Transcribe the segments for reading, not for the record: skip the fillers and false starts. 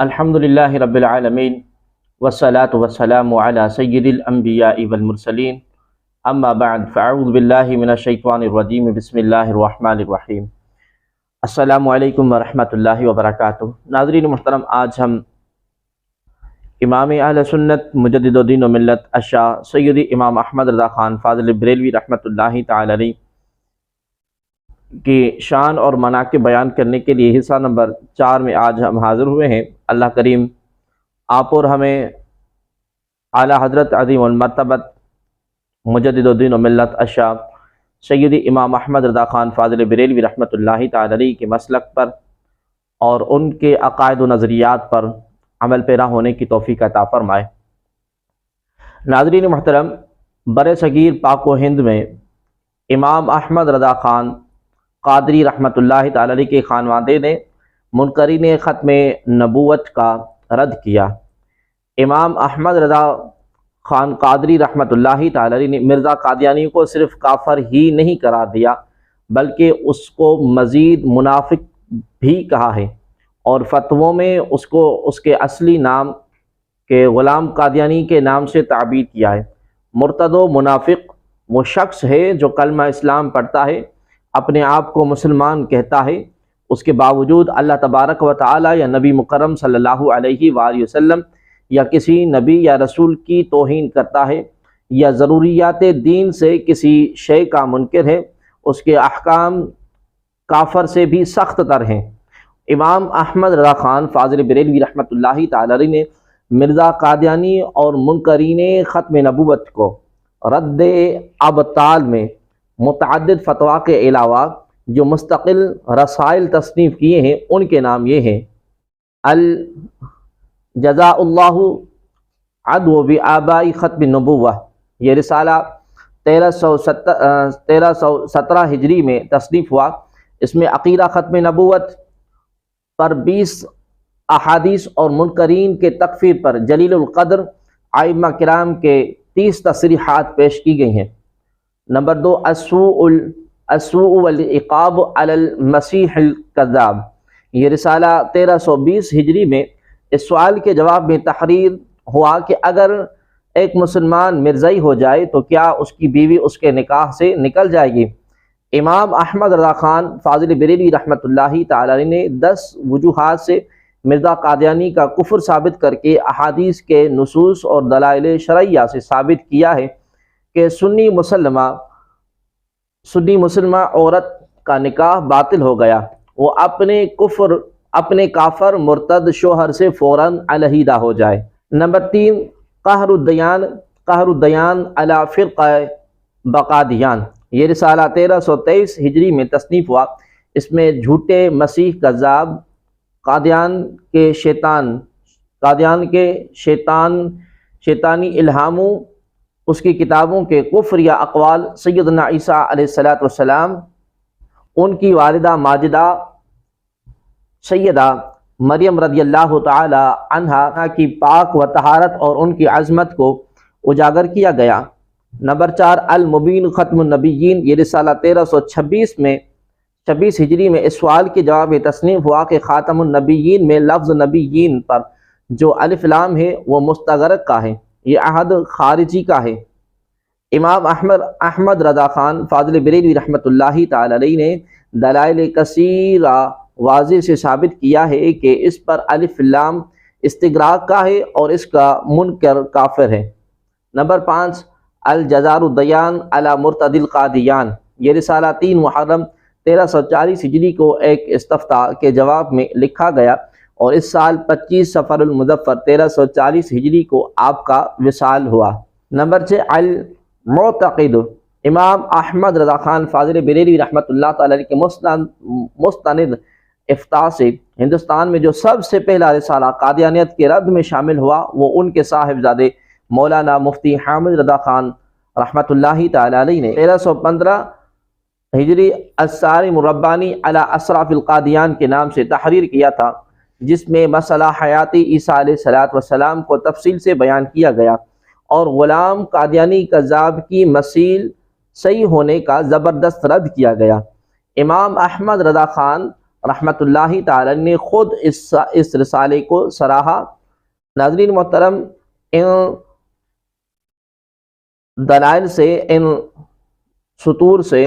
الحمدللہ رب العالمین والصلاة والسلام علی سید الانبیاء والمرسلین اما بعد فاعوذ باللہ من الشیطان الرجیم بسم اللہ الرحمن الرحیم۔ السلام علیکم ورحمۃ اللہ وبرکاتہ۔ ناظرین محترم، آج ہم امام اہل سنت مجدد الدین و ملت الشاہ سید امام احمد رضا خان فاضل بریلوی رحمۃ اللہ تعالی علیہ کی شان اور مناقب بیان کرنے کے لیے حصہ نمبر 4 میں آج ہم حاضر ہوئے ہیں۔ اللہ کریم آپ اور ہمیں اعلیٰ حضرت عظیم المرتبت مجدد الدین و ملت الشاہ سید امام احمد رضا خان فاضل بریلوی رحمۃ اللہ تعالی علیہ کے مسلک پر اور ان کے عقائد و نظریات پر عمل پیرا ہونے کی توفیق عطا فرمائے۔ ناظرین محترم، بر صغیر پاک و ہند میں امام احمد رضا خان قادری رحمۃ اللہ تعالی علیہ کے خانوادے نے منکرین ختم نبوت کا رد کیا۔ امام احمد رضا خان قادری رحمۃ اللہ تعالی علیہ نے مرزا قادیانی کو صرف کافر ہی نہیں قرار دیا بلکہ اس کو مزید منافق بھی کہا ہے، اور فتووں میں اس کو اس کے اصلی نام کے غلام قادیانی کے نام سے تعبیر کیا ہے۔ مرتد و منافق وہ شخص ہے جو کلمہ اسلام پڑھتا ہے، اپنے آپ کو مسلمان کہتا ہے، اس کے باوجود اللہ تبارک و تعالی یا نبی مکرم صلی اللہ علیہ وآلہ وسلم یا کسی نبی یا رسول کی توہین کرتا ہے، یا ضروریات دین سے کسی شے کا منکر ہے، اس کے احکام کافر سے بھی سخت تر ہیں۔ امام احمد رضا خان فاضل بریلوی رحمۃ اللہ تعالی علیہ نے مرزا قادیانی اور منکرین ختم نبوت کو رد ابطال میں متعدد فتویٰ کے علاوہ جو مستقل رسائل تصنیف کیے ہیں، ان کے نام یہ ہیں: الجزاء اللہ عدو بآباء ختم النبوہ، یہ رسالہ 1317 ہجری میں تصنیف ہوا۔ اس میں عقیدہ ختم نبوت پر 20 احادیث اور منکرین کے تکفیر پر جلیل القدر ائمہ کرام کے 30 تصریحات پیش کی گئی ہیں۔ نمبر 2، السوء والعقاب علی المسیح الکذاب، یہ رسالہ 1320 ہجری میں اس سوال کے جواب میں تحریر ہوا کہ اگر ایک مسلمان مرزائی ہو جائے تو کیا اس کی بیوی اس کے نکاح سے نکل جائے گی؟ امام احمد رضا خان فاضل بریلوی رحمۃ اللہ تعالی علیہ نے 10 وجوہات سے مرزا قادیانی کا کفر ثابت کر کے احادیث کے نصوص اور دلائل شرعیہ سے ثابت کیا ہے کہ سنی مسلمہ عورت کا نکاح باطل ہو گیا، وہ اپنے کافر مرتد شوہر سے فوراً علیحدہ ہو جائے۔ نمبر 3، قہر الدیان علی فرقہ بقادیان، یہ رسالہ 1323 ہجری میں تصنیف ہوا۔ اس میں جھوٹے مسیح کذاب قادیان کے شیطانی الہاموں، اس کی کتابوں کے کفر یا اقوال سیدنا عیسیٰ علیہ السلام، ان کی والدہ ماجدہ سیدہ مریم رضی اللہ تعالی عنہا کی پاک و طہارت اور ان کی عظمت کو اجاگر کیا گیا۔ نمبر 4، المبین ختم النبیین، یہ رسالہ 1326 ہجری میں اس سوال کے جواب میں تصنیف ہوا کہ خاتم النبیین میں لفظ نبیین پر جو الف لام ہے وہ مستغرق کا ہے، یہ عہد خارجی کا ہے۔ امام احمد رضا خان فاضل بریلوی رحمۃ اللہ تعالی علیہ نے دلائل کثیرہ واضح سے ثابت کیا ہے کہ اس پر الف لام استغراق کا ہے اور اس کا منکر کافر ہے۔ نمبر 5، الجزاء الدیان علی مرتد القادیان، یہ رسالہ 3 محرم 1340 ہجری کو ایک استفتاء کے جواب میں لکھا گیا، اور اس سال 25 صفر المظفر 1340 ہجری کو آپ کا وصال ہوا۔ نمبر 6، المعتقد، امام احمد رضا خان فاضل بریلوی رحمۃ اللہ تعالی علیہ کے مستند افتاء سے ہندوستان میں جو سب سے پہلا رسالہ قادیانیت کے رد میں شامل ہوا وہ ان کے صاحبزادے مولانا مفتی حامد رضا خان رحمۃ اللہ تعالی علیہ نے 1315 ہجری الصارم الربانی علی اشراف القادیان کے نام سے تحریر کیا تھا، جس میں مسئلہ حیاتی عیسیٰ علیہ السلام کو تفصیل سے بیان کیا گیا اور غلام قادیانی کذاب کی مثیل صحیح ہونے کا زبردست رد کیا گیا۔ امام احمد رضا خان رحمۃ اللہ تعالی نے خود اس رسالے کو سراہا۔ ناظرین محترم، ان دلائل سے، ان سطور سے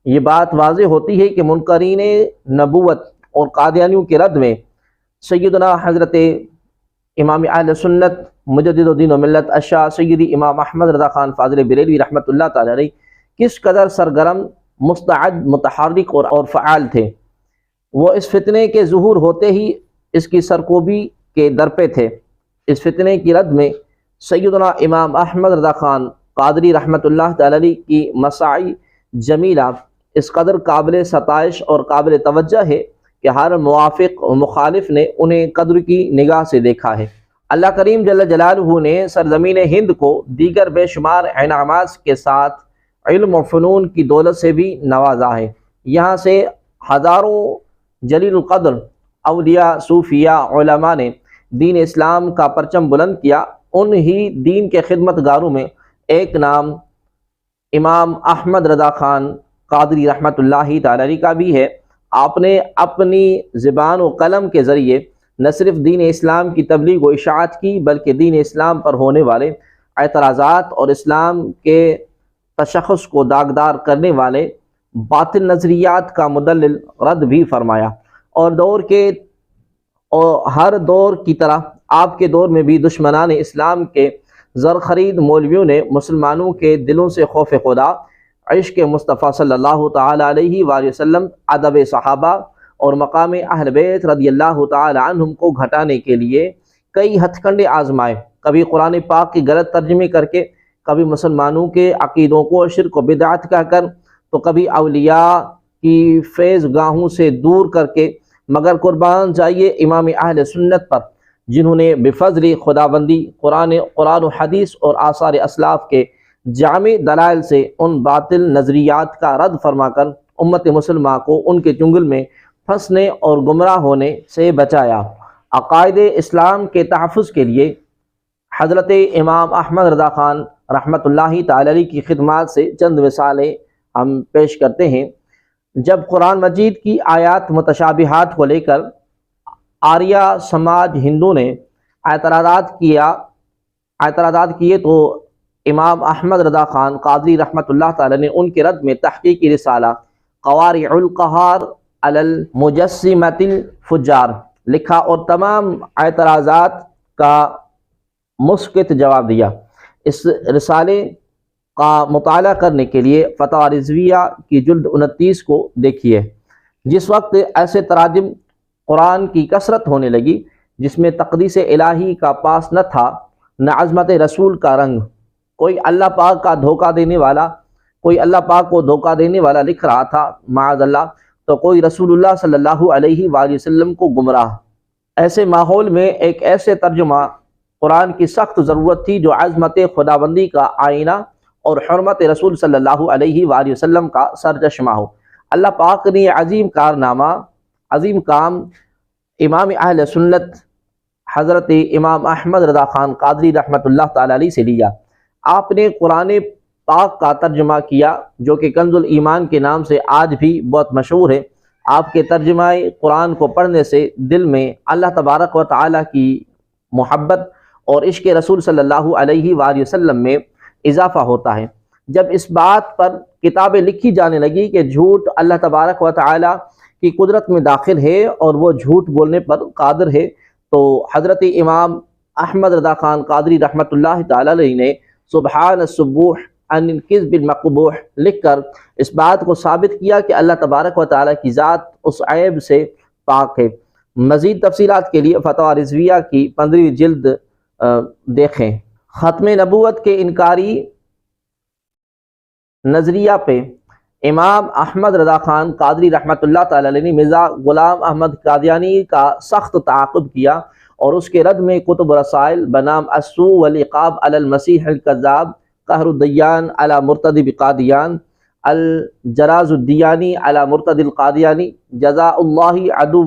یہ بات واضح ہوتی ہے کہ منکرین نبوت اور قادیانیوں کے رد میں سیدنا حضرت امام اہل سنت مجدد الدین و ملت اشاع سیدی امام احمد رضا خان فاضل بریلوی رحمۃ اللہ تعالی علیہ کس قدر سرگرم، مستعد، متحرک اور فعال تھے۔ وہ اس فتنے کے ظہور ہوتے ہی اس کی سرکوبی کے در پہ تھے۔ اس فتنے کی رد میں سیدنا امام احمد رضا خان قادری رحمۃ اللہ تعالی علیہ کی مساعی جمیلہ اس قدر قابل ستائش اور قابل توجہ ہے کہ ہر موافق و مخالف نے انہیں قدر کی نگاہ سے دیکھا ہے۔ اللہ کریم جل جلالہ نے سرزمین ہند کو دیگر بے شمار انعامات کے ساتھ علم و فنون کی دولت سے بھی نوازا ہے۔ یہاں سے ہزاروں جلیل القدر اولیاء، صوفیاء، علماء نے دین اسلام کا پرچم بلند کیا۔ ان ہی دین کے خدمت گاروں میں ایک نام امام احمد رضا خان قادری رحمۃ اللہ تعالی علیہ کا بھی ہے۔ آپ نے اپنی زبان و قلم کے ذریعے نہ صرف دین اسلام کی تبلیغ و اشاعت کی، بلکہ دین اسلام پر ہونے والے اعتراضات اور اسلام کے تشخص کو داغدار کرنے والے باطل نظریات کا مدلل رد بھی فرمایا۔ اور ہر دور کی طرح آپ کے دور میں بھی دشمنان اسلام کے زرخرید مولویوں نے مسلمانوں کے دلوں سے خوف خدا، عشق مصطفیٰ صلی اللہ تعالی علیہ وآلہ وسلم، ادب صحابہ اور مقام اہل بیت رضی اللہ تعالی عنہم کو گھٹانے کے لیے کئی ہتھ کنڈے آزمائے۔ کبھی قرآن پاک کی غلط ترجمے کر کے، کبھی مسلمانوں کے عقیدوں کو شرک و بدعت کہہ کر، تو کبھی اولیاء کی فیض گاہوں سے دور کر کے، مگر قربان جائیے امام اہل سنت پر، جنہوں نے بفضل خداوندی قرآن و حدیث اور آثار اسلاف کے جامع دلائل سے ان باطل نظریات کا رد فرما کر امت مسلمہ کو ان کے چنگل میں پھنسنے اور گمراہ ہونے سے بچایا۔ عقائد اسلام کے تحفظ کے لیے حضرت امام احمد رضا خان رحمۃ اللہ تعالی علیہ کی خدمات سے چند مثالیں ہم پیش کرتے ہیں۔ جب قرآن مجید کی آیات متشابہات کو لے کر آریہ سماج ہندو نے اعتراضات کیے تو امام احمد رضا خان قادری رحمۃ اللہ تعالی نے ان کے رد میں تحقیقی رسالہ قوارع القہار علی المجسمۃ الفجار لکھا اور تمام اعتراضات کا مسکت جواب دیا۔ اس رسالے کا مطالعہ کرنے کے لیے فتاوی رضویہ کی جلد 29 کو دیکھیے۔ جس وقت ایسے تراجم قرآن کی کثرت ہونے لگی جس میں تقدیس الہی کا پاس نہ تھا، نہ عظمت رسول کا رنگ، کوئی اللہ پاک کا دھوکہ دینے والا، کوئی اللہ پاک کو دھوکہ دینے والا لکھ رہا تھا معاذ اللہ، تو کوئی رسول اللہ صلی اللہ علیہ وآلہ وسلم کو گمراہ۔ ایسے ماحول میں ایک ایسے ترجمہ قرآن کی سخت ضرورت تھی جو عظمت خداوندی کا آئینہ اور حرمت رسول صلی اللہ علیہ وآلہ وسلم کا سرچشمہ ہو۔ اللہ پاک نے یہ عظیم کام امام اہل سنت حضرت امام احمد رضا خان قادری رحمۃ اللہ تعالی علیہ سے لیا۔ آپ نے قرآن پاک کا ترجمہ کیا جو کہ کنز الایمان کے نام سے آج بھی بہت مشہور ہے۔ آپ کے ترجمہ قرآن کو پڑھنے سے دل میں اللہ تبارک و تعالی کی محبت اور عشق رسول صلی اللہ علیہ وآلہ وسلم میں اضافہ ہوتا ہے۔ جب اس بات پر کتابیں لکھی جانے لگی کہ جھوٹ اللہ تبارک و تعالی کی قدرت میں داخل ہے اور وہ جھوٹ بولنے پر قادر ہے، تو حضرت امام احمد رضا خان قادری رحمۃ اللہ تعالی علیہ نے سبحان السبوح عن الکذب المقبوح لکھ کر اس بات کو ثابت کیا کہ اللہ تبارک و تعالی کی ذات اس عیب سے پاک ہے۔ مزید تفصیلات کے لیے فتاوی رضویہ کی 15ویں جلد دیکھیں۔ ختم نبوت کے انکاری نظریہ پہ امام احمد رضا خان قادری رحمۃ اللہ تعالی علیہ نے مرزا غلام احمد قادیانی کا سخت تعاقب کیا اور اس کے رد میں کتب رسائل بنام السوء والعقاب علی المسیح الکذاب، قہر الدیان علی مرتد قادیان، الجراز الدیانی علی مرتد القادیانی، جزاء اللہ عدو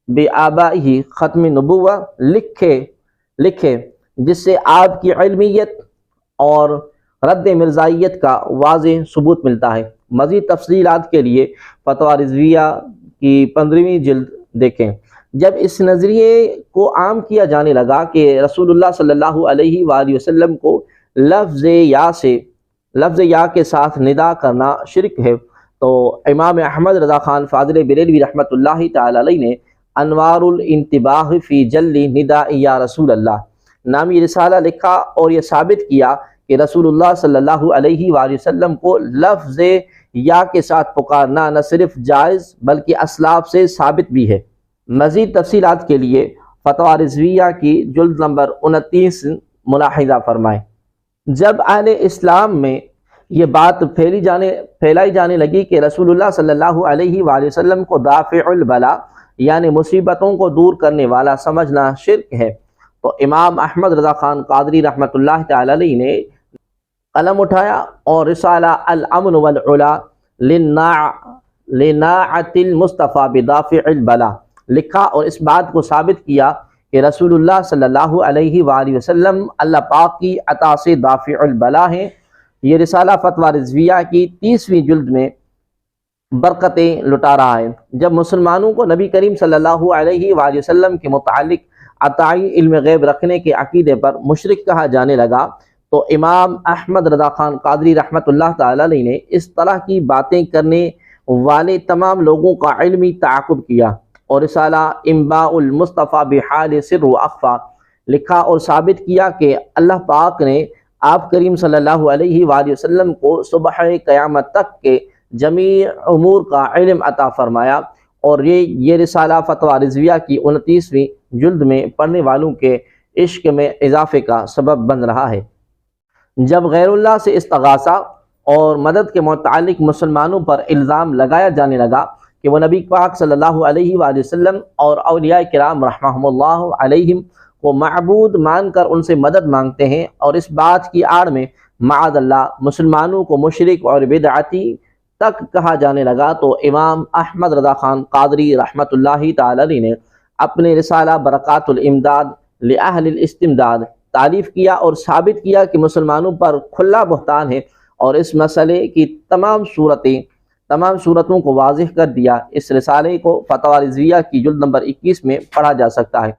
بآبائہ ختم نبوہ لکھے جس سے آپ کی علمیت اور رد مرزائیت کا واضح ثبوت ملتا ہے۔ مزید تفصیلات کے لیے فتاوی رضویہ کی 15ویں جلد دیکھیں۔ جب اس نظریے کو عام کیا جانے لگا کہ رسول اللہ صلی اللہ علیہ وآلہ وسلم کو لفظ یا کے ساتھ ندا کرنا شرک ہے، تو امام احمد رضا خان فاضل بریلوی رحمۃ اللہ تعالی علیہ نے انوار الانتباہ فی جلی نداء یا رسول اللہ نامی رسالہ لکھا اور یہ ثابت کیا کہ رسول اللہ صلی اللہ علیہ وآلہ وسلم کو لفظ یا کے ساتھ پکارنا نہ صرف جائز بلکہ اسلاف سے ثابت بھی ہے۔ مزید تفصیلات کے لیے فتویٰ رضویہ کی جلد نمبر 29 ملاحظہ فرمائیں۔ جب اہل اسلام میں یہ بات پھیلائی جانے لگی کہ رسول اللہ صلی اللہ علیہ وآلہ وسلم کو دافع البلا یعنی مصیبتوں کو دور کرنے والا سمجھنا شرک ہے، تو امام احمد رضا خان قادری رحمۃ اللہ تعالی علیہ نے قلم اٹھایا اور رسالہ الامن والعلا لناعت المصطفیٰ بدافع البلا لکھا اور اس بات کو ثابت کیا کہ رسول اللہ صلی اللہ علیہ وآلہ وسلم اللہ پاک کی عطا سے دافع البلا ہیں۔ یہ رسالہ فتویٰ رضویہ کی 30ویں جلد میں برکتیں لٹا رہا ہے۔ جب مسلمانوں کو نبی کریم صلی اللہ علیہ وآلہ وسلم کے متعلق عطائی علم غیب رکھنے کے عقیدے پر مشرک کہا جانے لگا تو امام احمد رضا خان قادری رحمۃ اللہ تعالی علیہ نے اس طرح کی باتیں کرنے والے تمام لوگوں کا علمی تعاقب کیا اور رسالہ انباء المصطفیٰ بحال سر و اخفا لکھا اور ثابت کیا کہ اللہ پاک نے آپ کریم صلی اللہ علیہ وآلہ وسلم کو صبح قیامت تک کے جمیع امور کا علم عطا فرمایا، اور یہ رسالہ فتویٰ رضویہ کی 29ویں جلد میں پڑھنے والوں کے عشق میں اضافے کا سبب بن رہا ہے۔ جب غیر اللہ سے استغاثہ اور مدد کے متعلق مسلمانوں پر الزام لگایا جانے لگا کہ وہ نبی پاک صلی اللہ علیہ وآلہ وسلم اور اولیاء کرام رحمہم اللہ علیہم کو معبود مان کر ان سے مدد مانگتے ہیں، اور اس بات کی آڑ میں معاذ اللہ مسلمانوں کو مشرک اور بدعتی تک کہا جانے لگا، تو امام احمد رضا خان قادری رحمۃ اللہ تعالی علیہ نے اپنے رسالہ برکات الامداد لأہل الاستمداد تعریف کیا اور ثابت کیا کہ مسلمانوں پر کھلا بہتان ہے، اور اس مسئلے کی تمام صورتوں کو واضح کر دیا۔ اس رسالے کو فتویٰ رضویہ کی جلد نمبر 21 میں پڑھا جا سکتا ہے۔